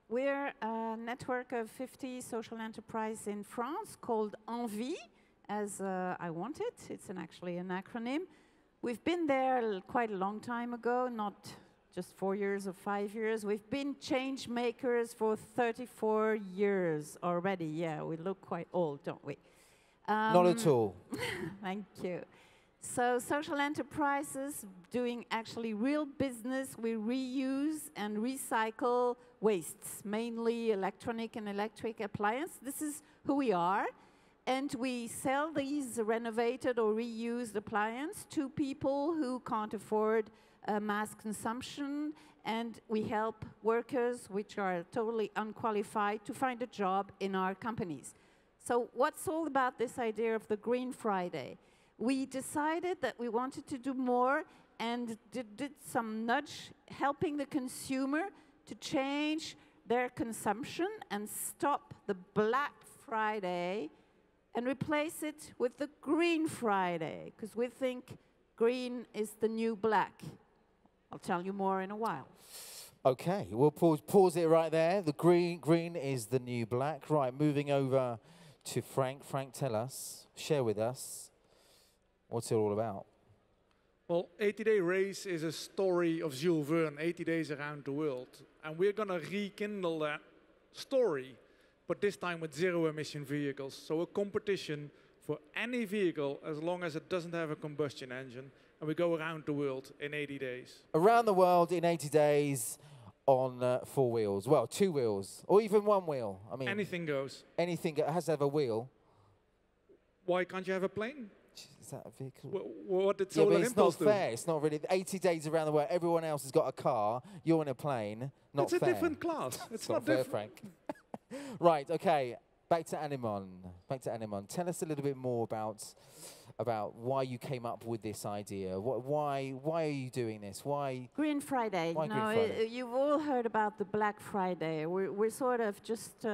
We're a network of 50 social enterprises in France called Envie, as I want it. It's actually an acronym. We've been there quite a long time ago, not just 4 years or 5 years. We've been change makers for 34 years already. Yeah, we look quite old, don't we? Not at all. Thank you. So social enterprises doing actually real business. We reuse and recycle wastes, mainly electronic and electric appliance. This is who we are. And we sell these renovated or reused appliances to people who can't afford mass consumption. And we help workers which are totally unqualified to find a job in our companies. So what's all about this idea of the Green Friday? We decided that we wanted to do more and did some nudge, helping the consumer to change their consumption and stop the Black Friday and replace it with the Green Friday, because we think green is the new black. I'll tell you more in a while. Okay, we'll pause it right there. The green is the new black. Right, moving over to Frank. Frank, tell us, share with us, what's it all about? Well, 80-Day Race is a story of Jules Verne, 80 days around the world. And we're going to rekindle that story, but this time with zero-emission vehicles. So a competition for any vehicle as long as it doesn't have a combustion engine. And we go around the world in 80 days. Around the world in 80 days on 4 wheels. Well, 2 wheels, or even 1 wheel. I mean, anything goes. Anything has to have a wheel. Why can't you have a plane? Is that a vehicle? What did solar impulse do? It's not fair. It's not really. 80 days around the world, everyone else has got a car. You're in a plane. Not fair. It's a different class. It's not fair, Frank. Right. Okay. Back to Anémone. Back to Anémone. Tell us a little bit more about why you came up with this idea. Why are you doing this? Why Green Friday? Why Green Friday? You've all heard about the Black Friday. We're sort of just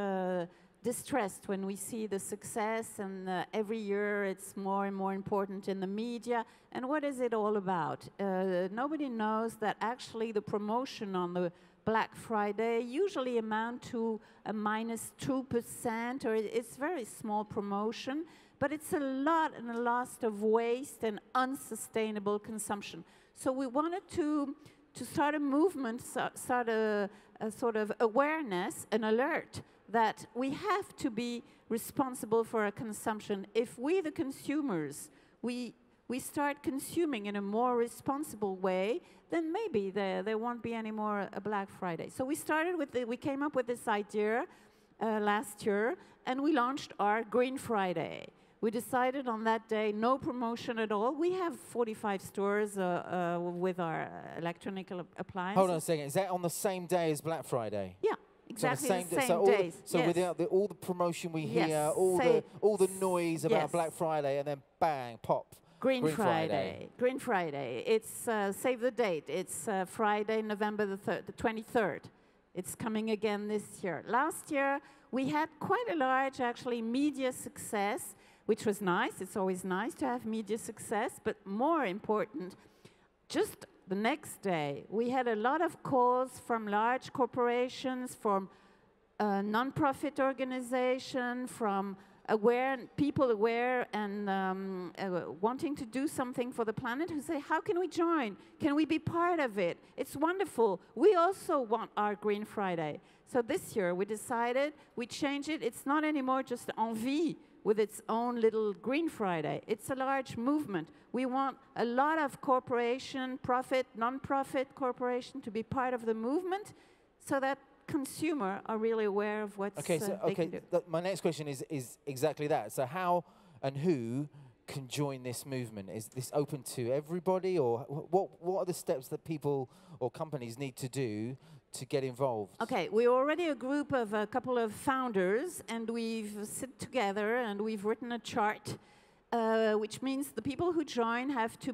distressed when we see the success, and every year it's more and more important in the media. And what is it all about? Nobody knows that actually the promotion on the Black Friday usually amount to a -2%, or it's very small promotion, but it's a lot and a lot of waste and unsustainable consumption. So we wanted to start a movement, start a sort of awareness, an alert that we have to be responsible for our consumption. If we, the consumers, we start consuming in a more responsible way, then maybe there won't be any more a Black Friday. So we came up with this idea last year, and we launched our Green Friday. We decided on that day, no promotion at all. We have 45 stores with our electronic appliances. Hold on a second. Is that on the same day as Black Friday? Yeah. Exactly the same so days. So yes. without all the promotion we hear, yes. all the noise about yes. Black Friday, and then bang, pop. Green Friday. Green Friday. It's save the date. It's Friday, November the 23rd. It's coming again this year. Last year we had quite a large, actually, media success, which was nice. It's always nice to have media success, but more important, just the next day, we had a lot of calls from large corporations, from non-profit organizations, from people aware and wanting to do something for the planet, who say, how can we join? Can we be part of it? It's wonderful. We also want our Green Friday. So this year we decided we change it. It's not anymore just Envie with its own little Green Friday. It's a large movement. We want a lot of corporation, profit, non-profit corporation to be part of the movement, so that consumers are really aware of what's they can do. My next question is exactly that. So how and who can join this movement? Is this open to everybody, or what are the steps that people or companies need to do to get involved? Okay, we're already a group of a couple of founders, and we've sit together and we've written a chart, which means the people who join have to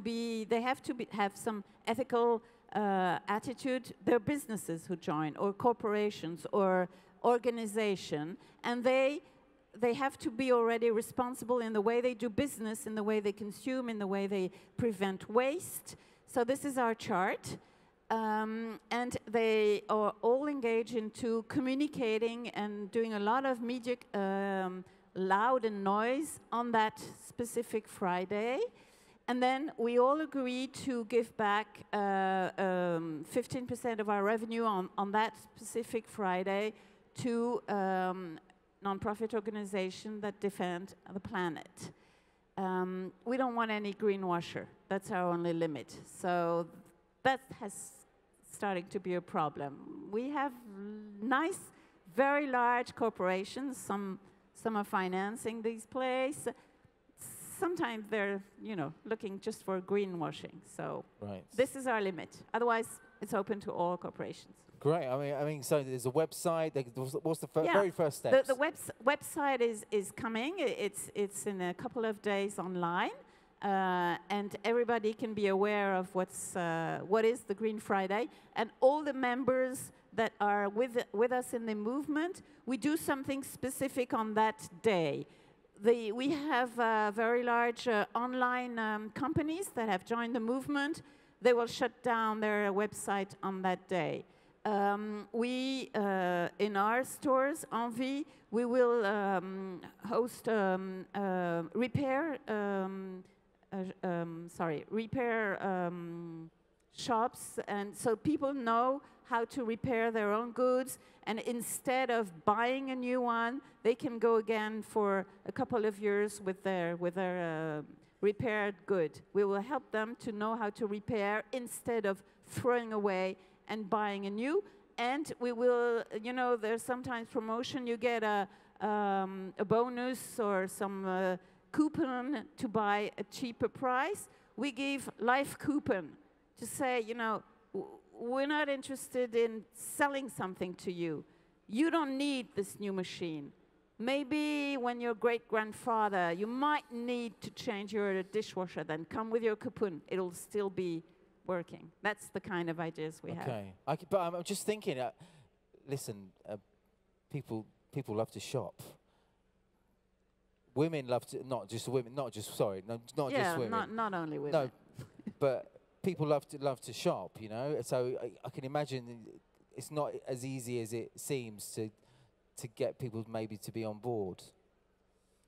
have some ethical attitude. They're businesses who join, or corporations, or organization, and they have to be already responsible in the way they do business, in the way they consume, in the way they prevent waste. So this is our chart. And they are all engaged into communicating and doing a lot of media loud and noise on that specific Friday. And then we all agree to give back 15% of our revenue on that specific Friday to non-profit organizations that defend the planet. We don't want any greenwasher. That's our only limit. So that has started to be a problem. We have nice, very large corporations. Some are financing these places. Sometimes they're, looking just for greenwashing. So this is our limit. Otherwise, it's open to all corporations. Great. I mean, so there's a website. What's the very first step? The website is coming. It's in a couple of days online, and everybody can be aware of what is the Green Friday. And all the members that are with us in the movement, we do something specific on that day. We have very large online companies that have joined the movement. They will shut down their website on that day. We, in our stores, Envie, we will host repair shops, and so people know how to repair their own goods, and instead of buying a new one, they can go again for a couple of years with their repaired good. We will help them to know how to repair instead of throwing away and buying a new. And we will, there's sometimes promotion. You get a bonus or some coupon to buy a cheaper price. We give life coupon to say, we're not interested in selling something to you. You don't need this new machine. Maybe when your great-grandfather, you might need to change your dishwasher, then come with your coupon. It'll still be working. That's the kind of ideas we have. Okay. But I'm just thinking, listen, people love to shop. Women love to, not just women, not just women. Not only women. No, but people love to shop, So I can imagine it's not as easy as it seems to get people maybe to be on board.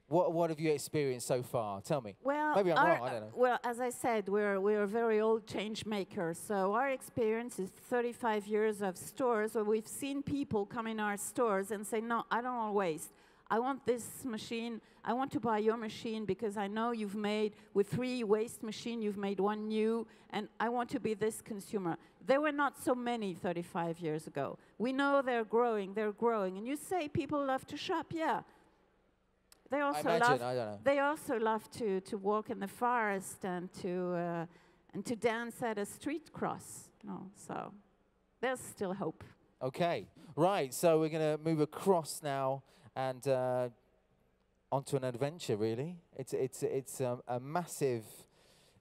What have you experienced so far? Tell me. Well, maybe I'm wrong, I don't know. Well, as I said, we're very old change makers. So our experience is 35 years of stores where we've seen people come in our stores and say, no, I don't want waste. I want this machine. I want to buy your machine because I know you've made, with 3 waste machines, you've made 1 new, and I want to be this consumer. There were not so many 35 years ago. We know they're growing. And you say people love to shop, yeah. They also love to walk in the forest and to dance at a street cross. So there's still hope. Okay, right. So we're going to move across now and onto an adventure. Really, it's a massive,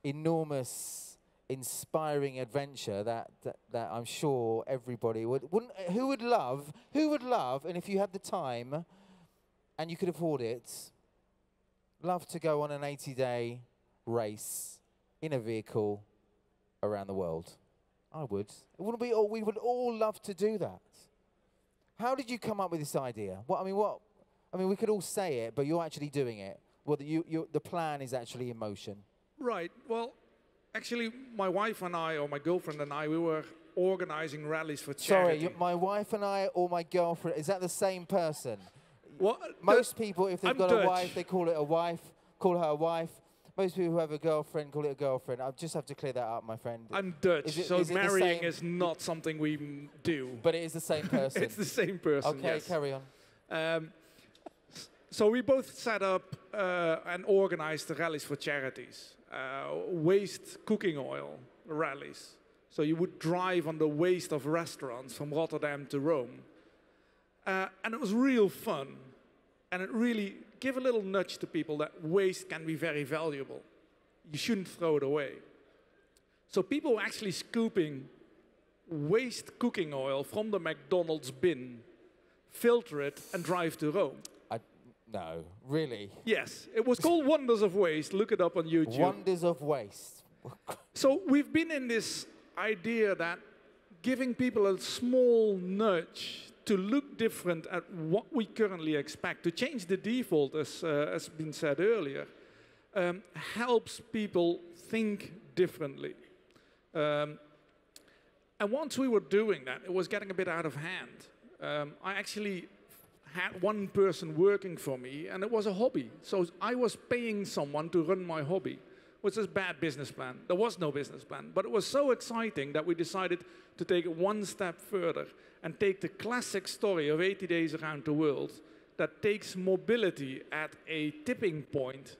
enormous, inspiring adventure that I'm sure everybody wouldn't. Who would love? And if you had the time and you could afford it, love to go on an 80-day race in a vehicle around the world. I would. Wouldn't we all? We would all love to do that. How did you come up with this idea? We could all say it, but you're actually doing it. Well, the plan is actually in motion. Right. Well, actually, my wife and I, or my girlfriend and I, we were organizing rallies for charity. Sorry, my wife and I, or my girlfriend, is that the same person? Well, most people, if they've got a wife, they call it a wife, call her a wife. Most people who have a girlfriend call it a girlfriend. I just have to clear that up, my friend. I'm Dutch, so marrying is not something we do. But it is the same person. It's the same person, okay, yes. Carry on. So we both set up and organized the rallies for charities. Waste cooking oil rallies. So you would drive on the waste of restaurants from Rotterdam to Rome. And it was real fun. And it really gave a little nudge to people that waste can be very valuable. You shouldn't throw it away. So people were actually scooping waste cooking oil from the McDonald's bin, filter it, and drive to Rome. No, really? Yes. It was called Wonders of Waste. Look it up on YouTube. Wonders of Waste. So we've been in this idea that giving people a small nudge to look different at what we currently expect, to change the default, as has been said earlier, helps people think differently. And once we were doing that, it was getting a bit out of hand. I actually had one person working for me, and it was a hobby. So I was paying someone to run my hobby, which is a bad business plan. There was no business plan, but it was so exciting that we decided to take it one step further and take the classic story of 80 days around the world that takes mobility at a tipping point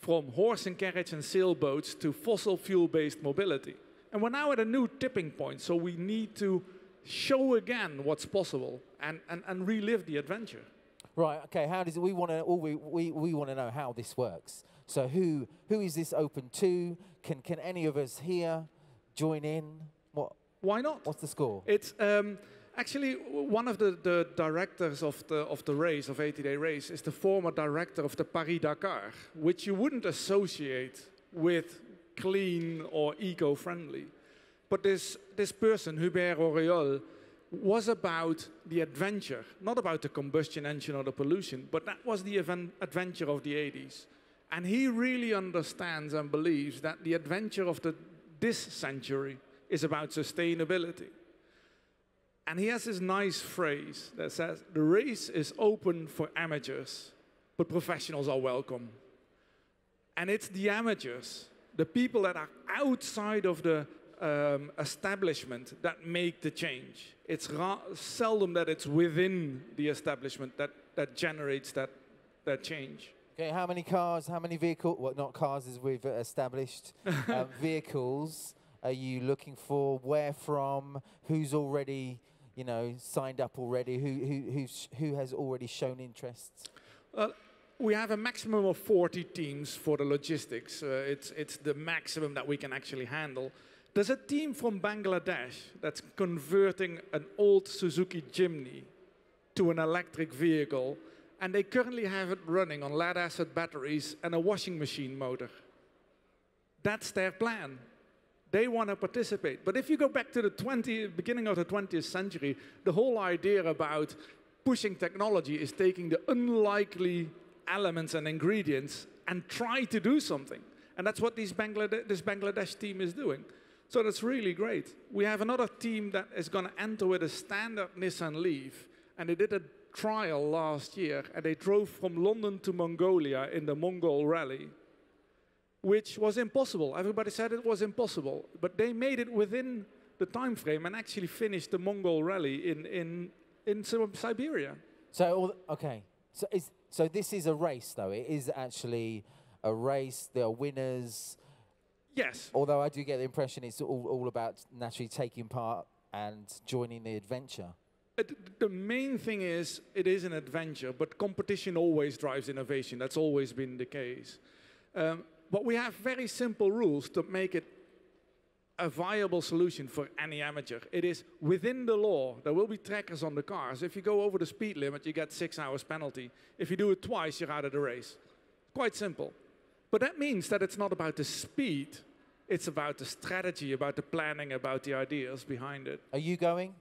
from horse and carriage and sailboats to fossil fuel-based mobility. And we're now at a new tipping point, so we need to show again what's possible and relive the adventure. Right, okay, how does it, we want to know how this works. So who is this open to? Can any of us here join in? Why not? What's the score? It's actually one of the directors of the race, of 80-day race, is the former director of the Paris-Dakar, which you wouldn't associate with clean or eco-friendly. But this person, Hubert Auriol, was about the adventure, not about the combustion engine or the pollution, but that was the adventure of the 80s. And he really understands and believes that the adventure of this century is about sustainability. And he has this nice phrase that says, the race is open for amateurs, but professionals are welcome. And it's the amateurs, the people that are outside of the establishment that make the change. It's seldom that it's within the establishment that generates that change. Okay, how many cars, how many vehicles, well, not cars as we've established, vehicles are you looking for? Where from? Who's already, you know, signed up already? Who has already shown interest? We have a maximum of 40 teams for the logistics. It's the maximum that we can actually handle. There's a team from Bangladesh that's converting an old Suzuki Jimny to an electric vehicle, and they currently have it running on lead-acid batteries and a washing machine motor. That's their plan. They want to participate. But if you go back to the beginning of the 20th century, the whole idea about pushing technology is taking the unlikely elements and ingredients and try to do something. And that's what this Bangladesh team is doing. So that's really great. We have another team that is going to enter with a standard Nissan Leaf, and they did a trial last year, and they drove from London to Mongolia in the Mongol Rally, which was impossible. Everybody said it was impossible, but they made it within the time frame and actually finished the Mongol Rally in Siberia. So, okay, so this is a race, though. It is actually a race. There are winners. Yes. Although I do get the impression it's all about naturally taking part and joining the adventure. The main thing is, it is an adventure, but competition always drives innovation. That's always been the case. But we have very simple rules to make it a viable solution for any amateur. It is within the law. There will be trackers on the cars. If you go over the speed limit, you get 6 hours penalty. If you do it twice, you're out of the race. Quite simple. But that means that it's not about the speed. It's about the strategy, about the planning, about the ideas behind it. Are you going?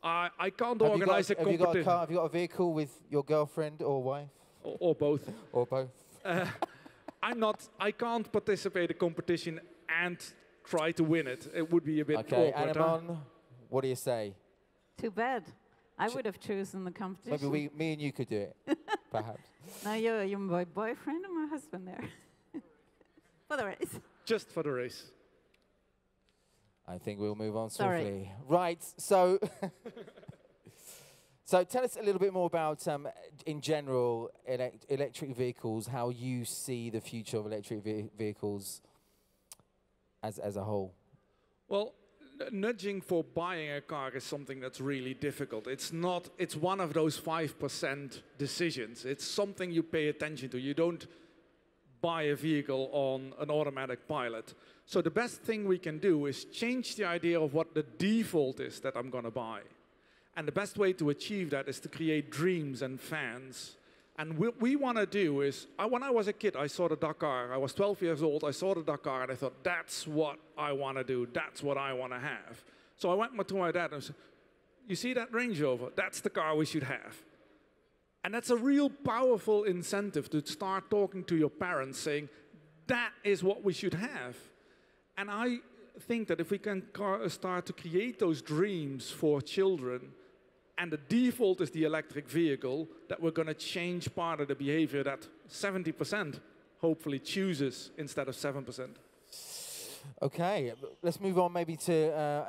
I can't organize a competition. Have you got a car? Have you got a vehicle with your girlfriend or wife? Or both. Or both. I can't participate in a competition and try to win it. It would be a bit okay, awkward. Anémone, what do you say? Too bad. I would have chosen the competition. Maybe me and you could do it, perhaps. No, you're my boyfriend and my husband there. For the race. Just for the race. I think we'll move on swiftly. Right, so so tell us a little bit more about, in general, electric vehicles, how you see the future of electric vehicles as a whole. Well, nudging for buying a car is something that's really difficult. It's one of those 5% decisions. It's something you pay attention to. You don't buy a vehicle on an automatic pilot. So the best thing we can do is change the idea of what the default is that I'm going to buy. And the best way to achieve that is to create dreams and fans. And what we want to do is, when I was a kid, I saw the Dakar. I was 12 years old, I saw the Dakar, and I thought, that's what I want to do, that's what I want to have. So I went to my dad and said, you see that Range Rover? That's the car we should have. And that's a real powerful incentive to start talking to your parents saying, that is what we should have. And I think that if we can start to create those dreams for children, and the default is the electric vehicle, that we're going to change part of the behavior that 70% hopefully chooses instead of 7%. Okay, let's move on maybe to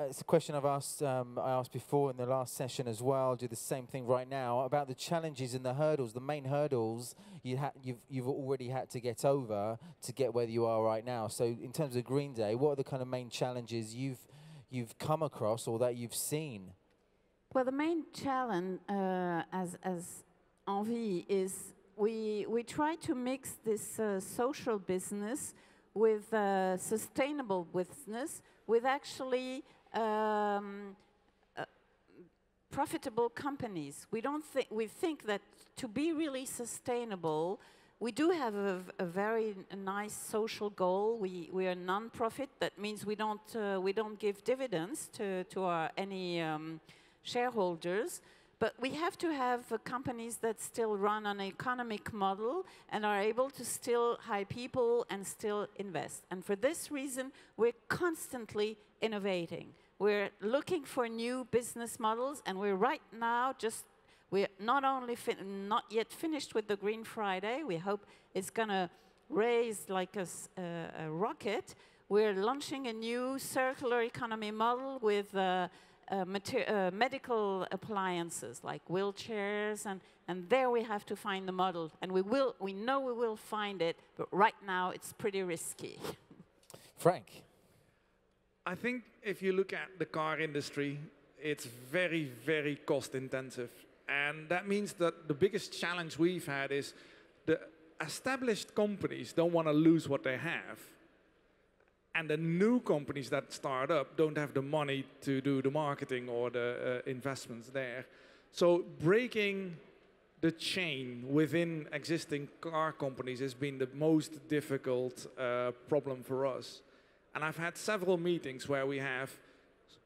it's a question I asked before in the last session as well. I'll do the same thing right now about the challenges and the hurdles, the main hurdles you've already had to get over to get where you are right now. So in terms of Green Day, what are the kind of main challenges you've come across or that you've seen? Well, the main challenge as Envie is we try to mix this social business with sustainable business, with actually profitable companies. We think that to be really sustainable, we do have a very nice social goal. We are non-profit. That means we don't give dividends to any shareholders. But we have to have companies that still run on an economic model and are able to still hire people and still invest. And for this reason, we're constantly innovating. We're looking for new business models, and we're right now we're not only not yet finished with the Green Friday. We hope it's going to raise like a rocket. We're launching a new circular economy model with medical appliances like wheelchairs, and there we have to find the model, and we know we will find it, but right now it's pretty risky. Frank? I think if you look at the car industry, it's very, very cost intensive, and that means that the biggest challenge we've had is the established companies don't want to lose what they have. And the new companies that start up don't have the money to do the marketing or the investments there. So breaking the chain within existing car companies has been the most difficult problem for us. And I've had several meetings where we have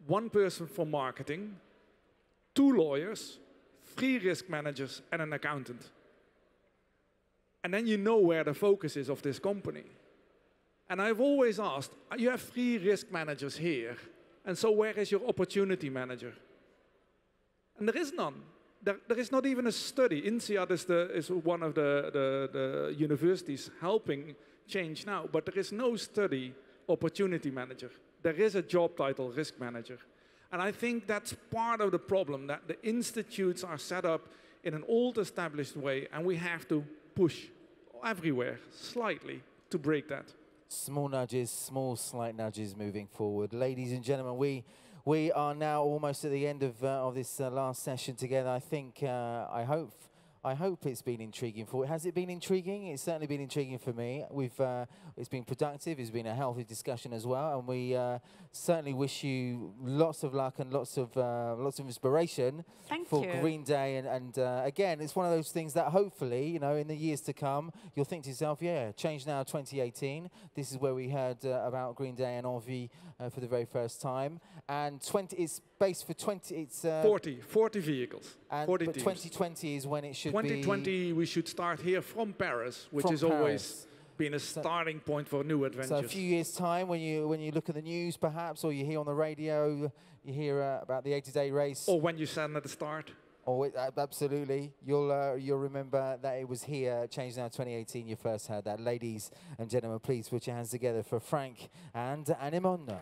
one person for marketing, 2 lawyers, 3 risk managers, and an accountant. And then you know where the focus is of this company. And I've always asked, you have 3 risk managers here, and so where is your opportunity manager? And there is none. There is not even a study. INSEAD is one of the universities helping ChangeNOW, but there is no study opportunity manager. There is a job title, risk manager. And I think that's part of the problem, that the institutes are set up in an old established way, and we have to push everywhere slightly to break that. Small nudges, small slight nudges moving forward. Ladies and gentlemen, we are now almost at the end of this last session together. I think, I hope it's been intriguing for you. Has it been intriguing? It's certainly been intriguing for me. It's been productive. It's been a healthy discussion as well, and we certainly wish you lots of luck and lots of inspiration for Green Day. And again, it's one of those things that hopefully, you know, in the years to come, you'll think to yourself, yeah, ChangeNOW 2018. This is where we heard about Green Day and Envie for the very first time. And it's based for 20. It's 40 vehicles. And 40 but teams. 2020 is when it should 2020 we should start here from Paris, which has always been a starting point for new adventures. So a few years' time, when you look at the news, perhaps, or you hear on the radio, you hear about the 80-day race. Or when you stand at the start. Oh, absolutely. You'll remember that it was here, ChangeNOW 2018, you first heard that. Ladies and gentlemen, please put your hands together for Frank and Anémone.